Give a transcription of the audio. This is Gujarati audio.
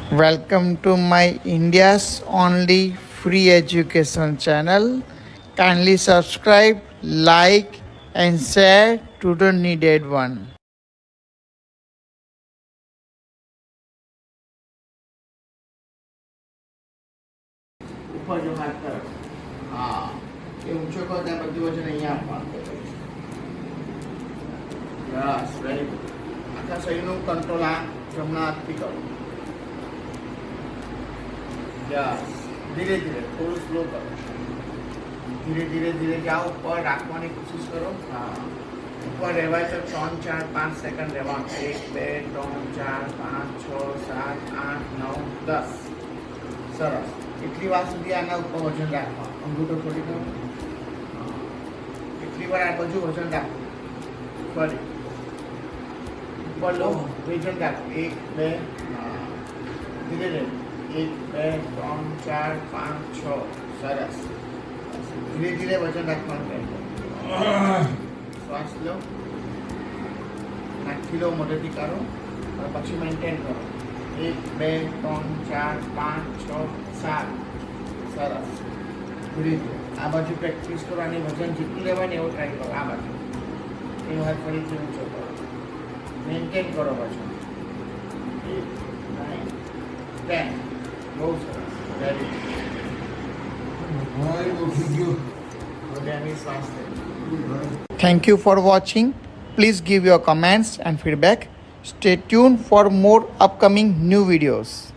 Welcome to my India's only free education channel. Kindly subscribe, like, and share to the needed one. ઉપર જો હાથ તરફ હા એ ઊંચો કરો ત્યાં બધું વજન અહીંયા આપવાનું યસ વેરી ગુડ આખા શરીરનું કંટ્રોલ આ જમણા હાથથી કરો યસ ધીરે ધીરે થોડું સ્લો કરો ધીરે ધીરે ધીરે જાઓ ઉપર રાખવાની કોશિશ કરો હા ઉપર રહેવાય તો 3 4 5 સેકન્ડ રહેવાનું 1 2 3 4 5 6 7 8 9 10 સરસ એટલી વાર સુધી આના ઉપર વજન રાખવા અંગૂઠો છોડી દો એટલી વાર આ બાજુ વજન રાખવું ફરી ઉપર લો વજન રાખવું 1 2 ધીરે ધીરે 1 2 3 4 5 6 સરસ ધીરે ધીરે વજન રાખવાનું શ્વાસ લો નાખી લો મોઢેથી કરો અને પછી મેન્ટેન કરો 1 2 3 4 5 6 7 સરસ ધીરે આ બાજુ પ્રેક્ટિસ કરો અને વજન જેટલું લેવાય ને એવું ટ્રાય કરો આ બાજુ એ હાથ ફરીથી ઊંચો કરો મેન્ટેન કરો વજન 8 9 10 બહુ સરસ very good. Thank you for watching. Please give your comments and feedback. Stay tuned for more upcoming new videos.